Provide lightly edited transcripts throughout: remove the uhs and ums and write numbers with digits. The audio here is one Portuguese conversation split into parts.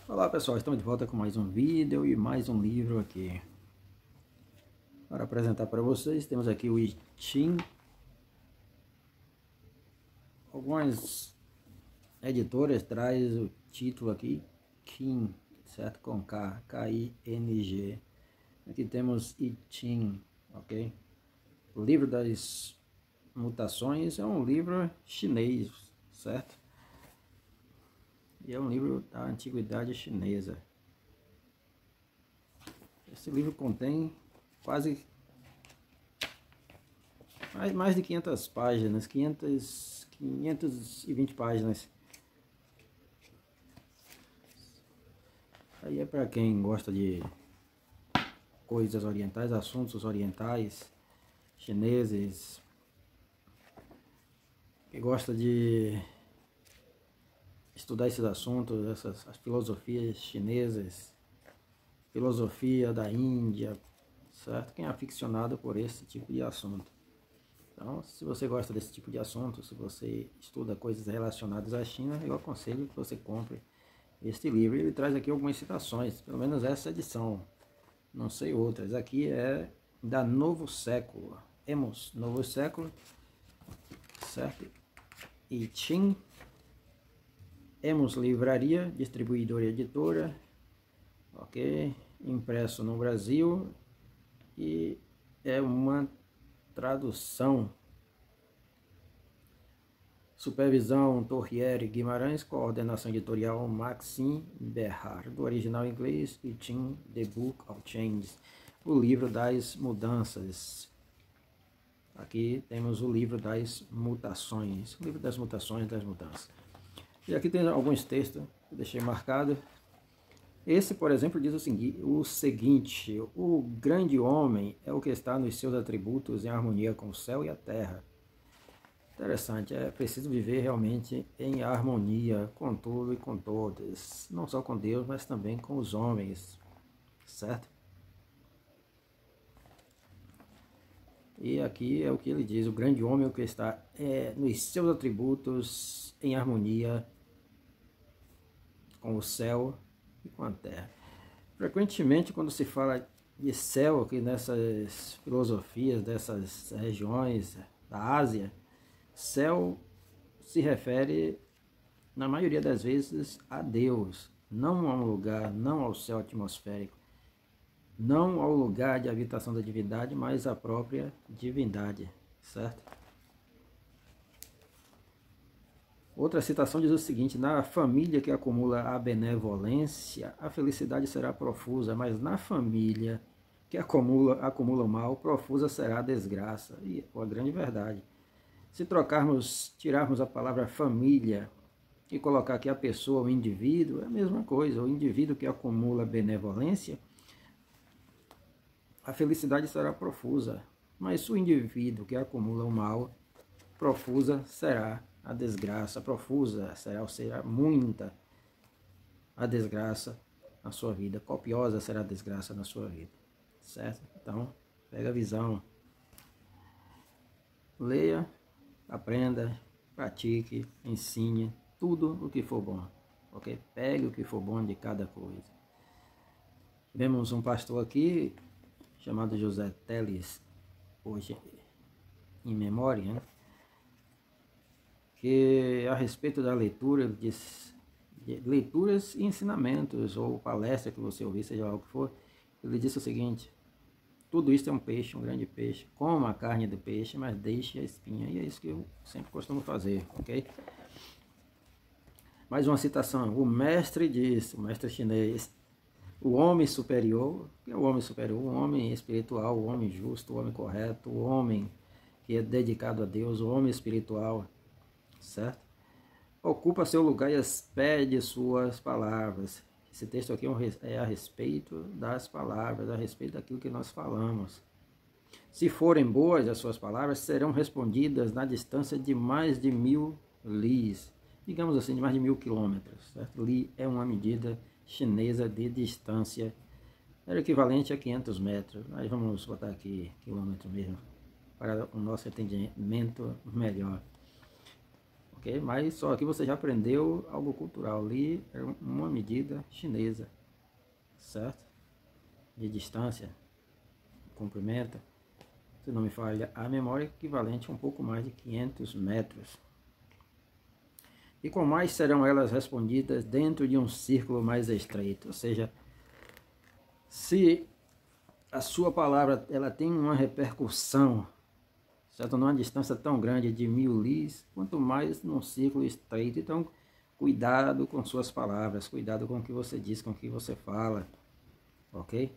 Olá pessoal, estamos de volta com mais um vídeo e mais um livro aqui para apresentar para vocês. Temos aqui o I Ching. Algumas editoras trazem o título aqui, King, certo? Com K, K-I-N-G. Aqui temos I Ching, ok? O livro das mutações é um livro chinês, certo? E é um livro da antiguidade chinesa. Esse livro contém quase mais de 500 páginas, 520 páginas. Aí é para quem gosta de coisas orientais, assuntos orientais, chineses, que gosta de estudar esses assuntos, as filosofias chinesas, filosofia da Índia, certo? Quem é aficionado por esse tipo de assunto. Então, se você gosta desse tipo de assunto, se você estuda coisas relacionadas à China, eu aconselho que você compre este livro. Ele traz aqui algumas citações, pelo menos essa edição, não sei outras. Aqui é da Novo Século, Emos, Novo Século, certo? I Ching, Emos Livraria, distribuidora e editora, ok? Impresso no Brasil e é uma tradução. Supervisão Torriere Guimarães, coordenação editorial Maxime Berhard, do original inglês I Ching, The Book of Changes, o livro das mudanças. Aqui temos o livro das mutações, o livro das mutações, das mudanças. E aqui tem alguns textos que eu deixei marcado. Esse, por exemplo, diz o seguinte: o grande homem é o que está nos seus atributos em harmonia com o céu e a terra. Interessante, é preciso viver realmente em harmonia com tudo e com todos, não só com Deus, mas também com os homens, certo? E aqui é o que ele diz: o grande homem é o que está nos seus atributos em harmonia com o céu e com a terra. Frequentemente, quando se fala de céu aqui nessas filosofias dessas regiões da Ásia, céu se refere, na maioria das vezes, a Deus, não a um lugar, não ao céu atmosférico, não ao lugar de habitação da divindade, mas à própria divindade, certo? Outra citação diz o seguinte: na família que acumula a benevolência, a felicidade será profusa, mas na família que acumula o mal, profusa será a desgraça. E é uma grande verdade. Se tirarmos a palavra família e colocar aqui a pessoa, o indivíduo, é a mesma coisa. O indivíduo que acumula benevolência, a felicidade será profusa. Mas o indivíduo que acumula o mal, profusa será a desgraça. Profusa será, ou seja, muita a desgraça na sua vida. Copiosa será a desgraça na sua vida. Certo? Então, pega a visão. Leia, aprenda, pratique, ensine tudo o que for bom, ok? Pegue o que for bom de cada coisa. Vemos um pastor aqui chamado José Teles, hoje em memória, né? Que a respeito da leitura, ele diz, de leituras e ensinamentos, ou palestra que você ouvir, seja lá o que for, ele disse o seguinte: tudo isso é um peixe, um grande peixe. Coma a carne do peixe, mas deixe a espinha. E é isso que eu sempre costumo fazer, ok? Mais uma citação. O mestre disse, o mestre chinês: o homem superior, que é o homem superior? O homem espiritual, o homem justo, o homem correto, o homem que é dedicado a Deus, o homem espiritual, certo? Ocupa seu lugar e expede suas palavras. Esse texto aqui é a respeito das palavras, a respeito daquilo que nós falamos. Se forem boas as suas palavras, serão respondidas na distância de mais de 1000 lis, digamos assim, de mais de 1000 quilômetros. Certo? Li é uma medida chinesa de distância, era equivalente a 500 metros, mas vamos botar aqui quilômetro mesmo, para o nosso entendimento melhor. ok? Mas só aqui você já aprendeu algo cultural. Ali é uma medida chinesa, certo? De distância, comprimento. Se não me falha a memória, equivalente a um pouco mais de 500 metros. E com mais serão elas respondidas dentro de um círculo mais estreito. Ou seja, se a sua palavra ela tem uma repercussão, certo? Numa distância tão grande de 1000 lis, quanto mais num círculo estreito. Então, cuidado com suas palavras, cuidado com o que você diz, com o que você fala, ok?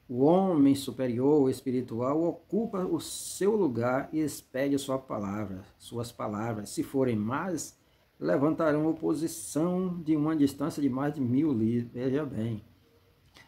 O homem superior, o espiritual, ocupa o seu lugar e expede suas palavras. Se forem más, levantarão oposição de uma distância de mais de 1000 lis. Veja bem.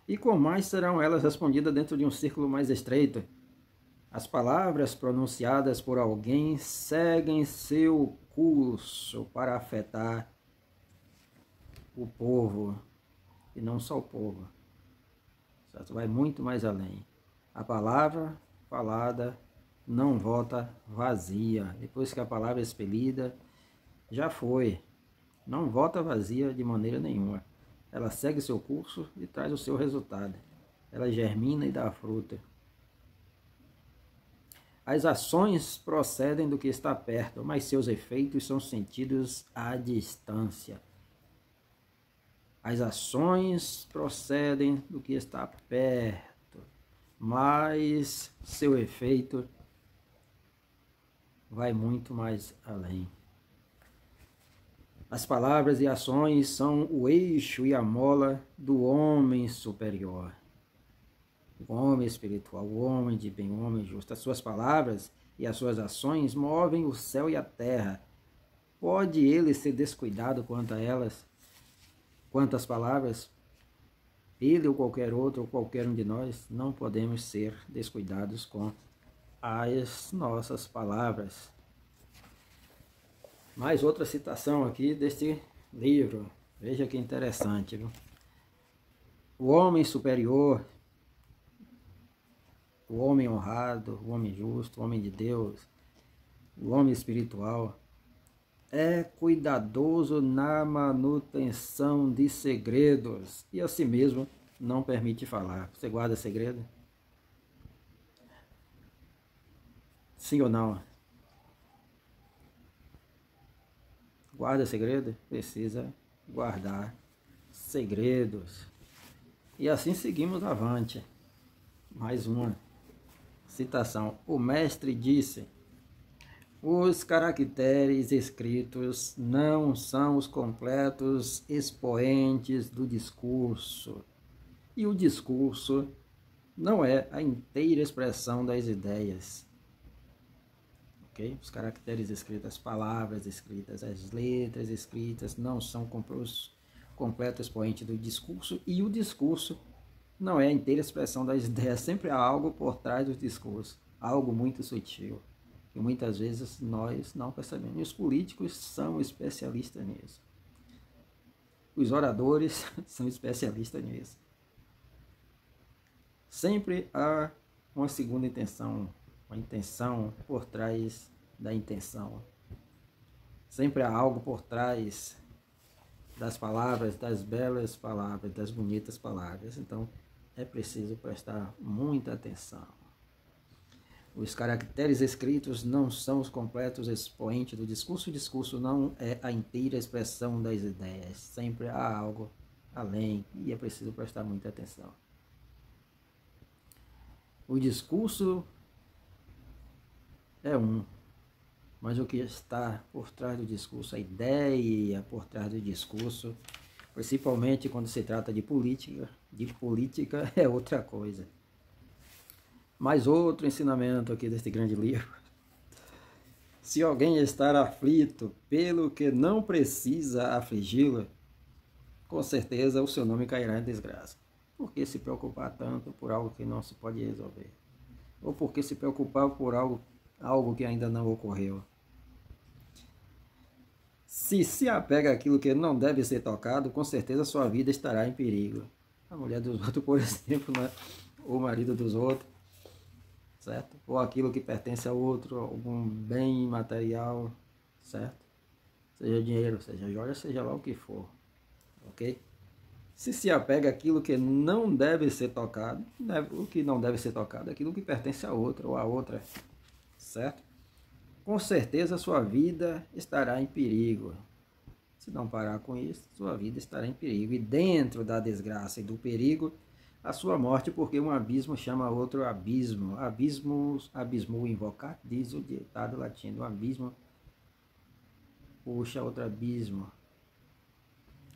E com mais serão elas respondidas dentro de um círculo mais estreito. As palavras pronunciadas por alguém seguem seu curso para afetar o povo, e não só o povo. Certo? Vai muito mais além. A palavra falada não volta vazia. Depois que a palavra é expelida, já foi. Não volta vazia de maneira nenhuma. Ela segue seu curso e traz o seu resultado. Ela germina e dá fruta. As ações procedem do que está perto, mas seus efeitos são sentidos à distância. As ações procedem do que está perto, mas seu efeito vai muito mais além. As palavras e ações são o eixo e a mola do homem superior, o homem espiritual, o homem de bem, o homem justo. As suas palavras e as suas ações movem o céu e a terra. Pode ele ser descuidado quanto a elas? Quantas palavras? Ele ou qualquer outro, ou qualquer um de nós, não podemos ser descuidados com as nossas palavras. Mais outra citação aqui deste livro. Veja que interessante, viu? O homem superior, o homem honrado, o homem justo, o homem de Deus, o homem espiritual, é cuidadoso na manutenção de segredos e a si mesmo não permite falar. Você guarda segredo? Sim ou não? Guarda segredo? Precisa guardar segredos. E assim seguimos avante. Mais uma citação. O mestre disse: os caracteres escritos não são os completos expoentes do discurso, e o discurso não é a inteira expressão das ideias. Ok? Os caracteres escritos, as palavras escritas, as letras escritas não são os completos expoentes do discurso, e o discurso não é a inteira expressão das ideias. Sempre há algo por trás do discurso, algo muito sutil. E muitas vezes nós não percebemos. E os políticos são especialistas nisso. Os oradores são especialistas nisso. Sempre há uma segunda intenção, uma intenção por trás da intenção. Sempre há algo por trás das palavras, das belas palavras, das bonitas palavras. Então, é preciso prestar muita atenção. Os caracteres escritos não são os completos expoentes do discurso. O discurso não é a inteira expressão das ideias. Sempre há algo além e é preciso prestar muita atenção. O discurso é um, mas o que está por trás do discurso, a ideia por trás do discurso, principalmente quando se trata de política é outra coisa. Mais outro ensinamento aqui deste grande livro. Se alguém estar aflito pelo que não precisa afligi-lo, com certeza o seu nome cairá em desgraça. Por que se preocupar tanto por algo que não se pode resolver? Ou por que se preocupar por algo que ainda não ocorreu? Se apega àquilo que não deve ser tocado, com certeza sua vida estará em perigo. A mulher dos outros, por exemplo, né? O marido dos outros, certo? Ou aquilo que pertence a outro, algum bem material, certo? Seja dinheiro, seja joia, seja lá o que for, ok? Se apega àquilo que não deve ser tocado, o que não deve ser tocado é aquilo que pertence a outra ou a outra, certo? Com certeza sua vida estará em perigo. Se não parar com isso, sua vida estará em perigo. E dentro da desgraça e do perigo, a sua morte, porque um abismo chama outro abismo. Abismo invocar, diz o ditado latino. Um abismo puxa outro abismo.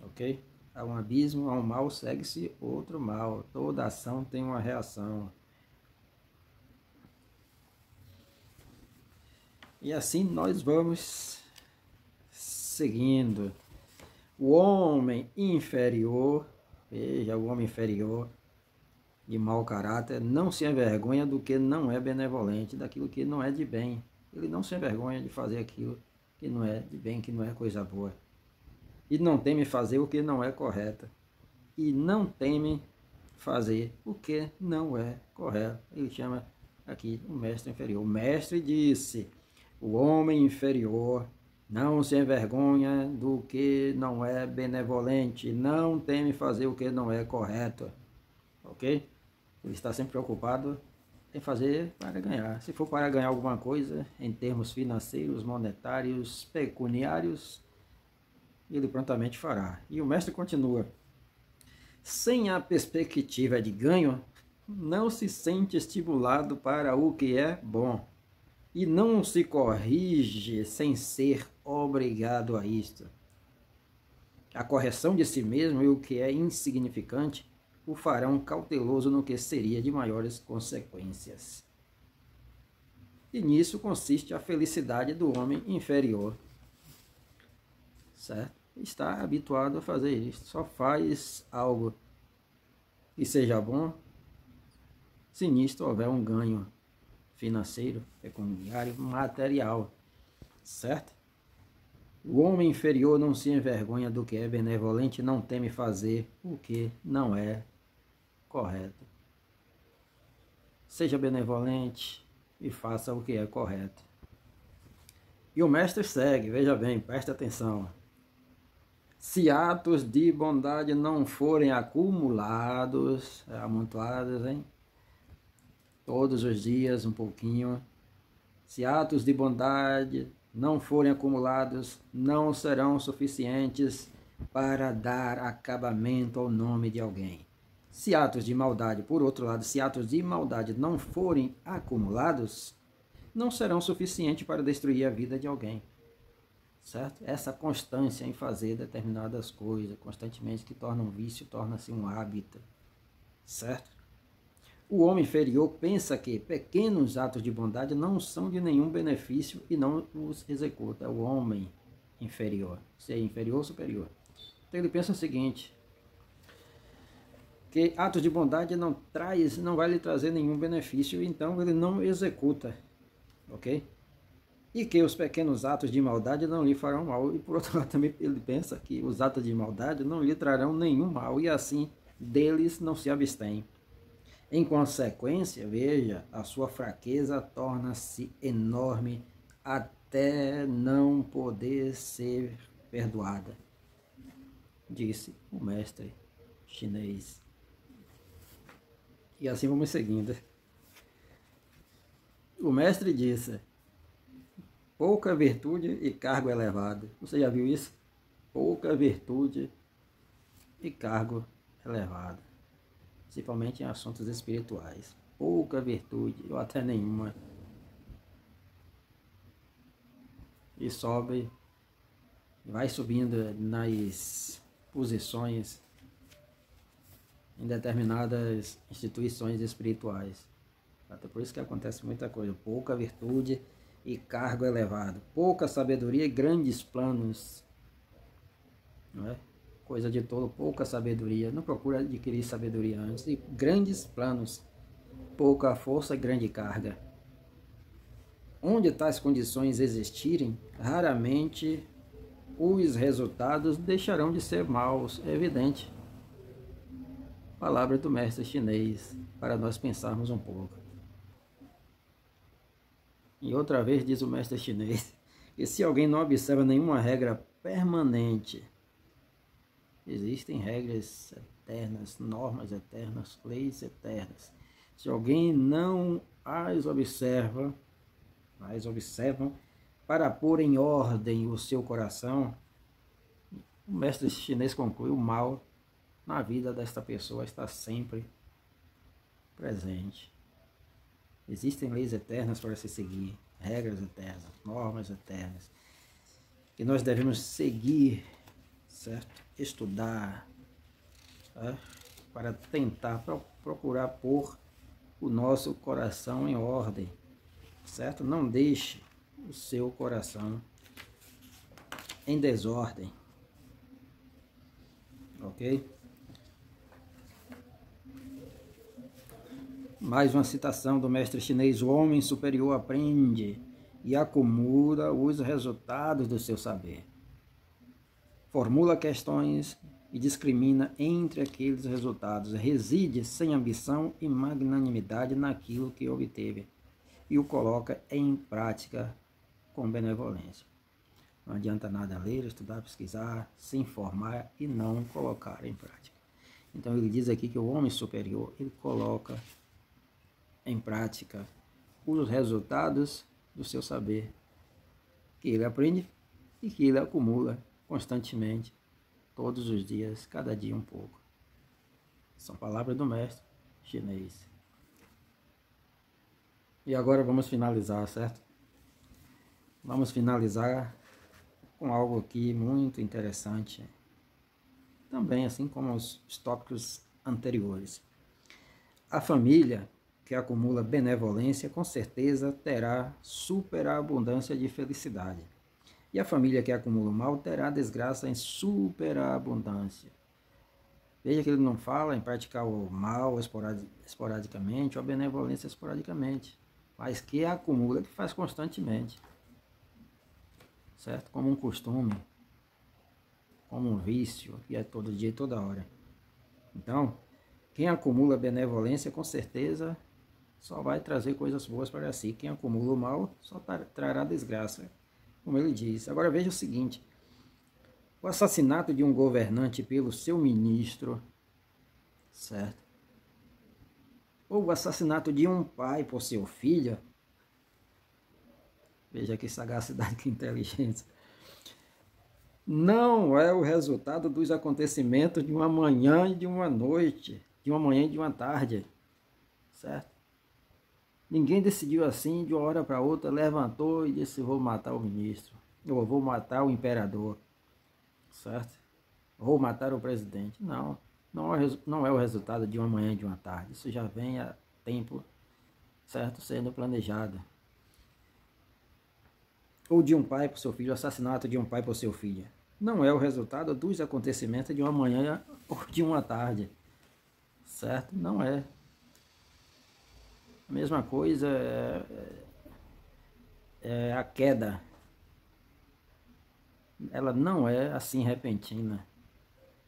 Ok? A um abismo, a um mal, segue-se outro mal. Toda ação tem uma reação. E assim nós vamos seguindo. O homem inferior, veja, o homem inferior de mau caráter, não se envergonha do que não é benevolente, daquilo que não é de bem. Ele não se envergonha de fazer aquilo que não é de bem, que não é coisa boa. E não teme fazer o que não é correto. E não teme fazer o que não é correto. Ele chama aqui o mestre inferior. O mestre disse: o homem inferior não se envergonha do que não é benevolente, não teme fazer o que não é correto. Ok? Ele está sempre preocupado em fazer para ganhar. Se for para ganhar alguma coisa em termos financeiros, monetários, pecuniários, ele prontamente fará. E o mestre continua: sem a perspectiva de ganho, não se sente estimulado para o que é bom. E não se corrige sem ser obrigado a isto. A correção de si mesmo e o que é insignificante o farão cauteloso no que seria de maiores consequências. E nisso consiste a felicidade do homem inferior. Certo? Está habituado a fazer isso. Só faz algo que seja bom se nisto houver um ganho financeiro, pecuniário, material, certo? O homem inferior não se envergonha do que é benevolente, não teme fazer o que não é correto. Seja benevolente e faça o que é correto. E o mestre segue, veja bem, presta atenção. Se atos de bondade não forem acumulados, amontoados, hein? Todos os dias um pouquinho. Se atos de bondade não forem acumulados, não serão suficientes para dar acabamento ao nome de alguém. Se atos de maldade, por outro lado, se atos de maldade não forem acumulados, não serão suficientes para destruir a vida de alguém. Certo? Essa constância em fazer determinadas coisas, constantemente, que torna um vício, torna-se um hábito. Certo? O homem inferior pensa que pequenos atos de bondade não são de nenhum benefício e não os executa. É o homem inferior. Se é inferior ou superior. Então ele pensa o seguinte: que atos de bondade não vai lhe trazer nenhum benefício, então ele não executa. Ok? E que os pequenos atos de maldade não lhe farão mal. E por outro lado também ele pensa que os atos de maldade não lhe trarão nenhum mal e assim deles não se abstém. Em consequência, veja, a sua fraqueza torna-se enorme até não poder ser perdoada, disse o mestre chinês. E assim vamos seguindo. O mestre disse: pouca virtude e cargo elevado. Você já viu isso? Pouca virtude e cargo elevado. Principalmente em assuntos espirituais. Pouca virtude, ou até nenhuma. E sobe, vai subindo nas posições em determinadas instituições espirituais. Até por isso que acontece muita coisa. Pouca virtude e cargo elevado. Pouca sabedoria e grandes planos. Não é? Coisa de tolo, pouca sabedoria. Não procura adquirir sabedoria antes. E grandes planos. Pouca força e grande carga. Onde tais condições existirem, raramente os resultados deixarão de ser maus. É evidente. Palavra do mestre chinês, para nós pensarmos um pouco. E outra vez diz o mestre chinês E se alguém não observa nenhuma regra permanente, existem regras eternas, normas eternas, leis eternas. Se alguém não as observam para pôr em ordem o seu coração, o mestre chinês conclui: o mal na vida desta pessoa está sempre presente. Existem leis eternas para se seguir, regras eternas, normas eternas, que nós devemos seguir, certo? Estudar, para tentar procurar pôr o nosso coração em ordem, certo? Não deixe o seu coração em desordem, ok? Mais uma citação do mestre chinês: o homem superior aprende e acumula os resultados do seu saber. Formula questões e discrimina entre aqueles resultados. Reside sem ambição e magnanimidade naquilo que obteve e o coloca em prática com benevolência. Não adianta nada ler, estudar, pesquisar, se informar e não colocar em prática. Então ele diz aqui que o homem superior, ele coloca em prática os resultados do seu saber, que ele aprende e que ele acumula constantemente, todos os dias, cada dia um pouco. São palavras do mestre chinês. E agora vamos finalizar, certo? Vamos finalizar com algo aqui muito interessante, também assim como os tópicos anteriores. A família que acumula benevolência, com certeza terá superabundância de felicidade. E a família que acumula o mal terá desgraça em superabundância. Veja que ele não fala em praticar o mal esporadicamente ou a benevolência esporadicamente, mas que acumula, que faz constantemente, certo? Como um costume, como um vício, que é todo dia e toda hora. Então, quem acumula benevolência, com certeza, só vai trazer coisas boas para si. Quem acumula o mal, só trará desgraça, como ele diz. Agora veja o seguinte: o assassinato de um governante pelo seu ministro, certo? Ou o assassinato de um pai por seu filho, veja que sagacidade, que inteligência, não é o resultado dos acontecimentos de uma manhã e de uma noite, de uma manhã e de uma tarde, certo? Ninguém decidiu assim, de uma hora para outra, levantou e disse: vou matar o ministro, ou vou matar o imperador, certo? Vou matar o presidente. Não é o resultado de uma manhã e de uma tarde. Isso já vem há tempo, certo? Sendo planejado. Ou de um pai por seu filho, o assassinato de um pai por seu filho. Não é o resultado dos acontecimentos de uma manhã ou de uma tarde, certo? Não é. A mesma coisa é a queda. Ela não é assim repentina.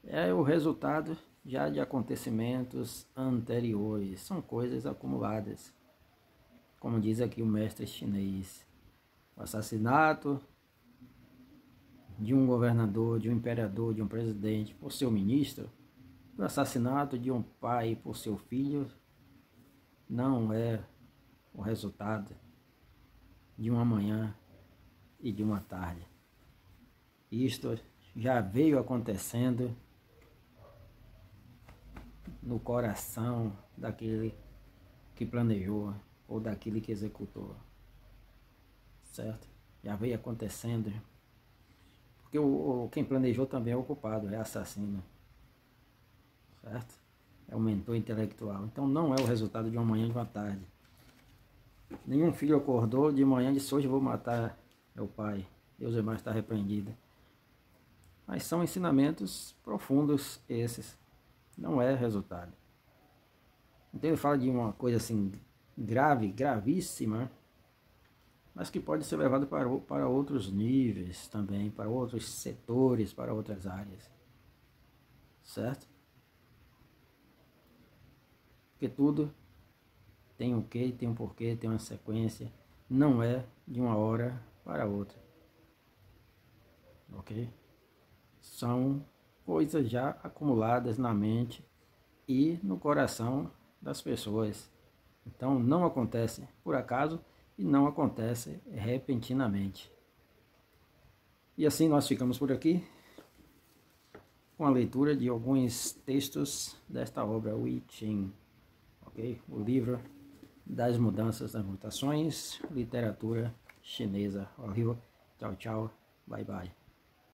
É o resultado já de acontecimentos anteriores. São coisas acumuladas. Como diz aqui o mestre chinês: o assassinato de um governador, de um imperador, de um presidente por seu ministro, o assassinato de um pai por seu filho, não é o resultado de uma manhã e de uma tarde. Isto já veio acontecendo no coração daquele que planejou ou daquele que executou, certo? Já veio acontecendo, porque quem planejou também é o culpado, é assassino, certo? É um mentor intelectual. Então não é o resultado de uma manhã e de uma tarde. Nenhum filho acordou de manhã e disse: hoje eu vou matar meu pai, Deus é mais, está repreendido. Mas são ensinamentos profundos esses. Não é resultado. Então ele fala de uma coisa assim grave, gravíssima, mas que pode ser levado para outros níveis também, para outros setores, para outras áreas. Certo? Porque tudo tem um porquê, tem uma sequência. Não é de uma hora para outra. ok? São coisas já acumuladas na mente e no coração das pessoas. Então não acontece por acaso e não acontece repentinamente. E assim nós ficamos por aqui com a leitura de alguns textos desta obra, o I Ching, ok? O livro das mudanças, das mutações, literatura chinesa. Valeu, tchau, tchau, bye, bye.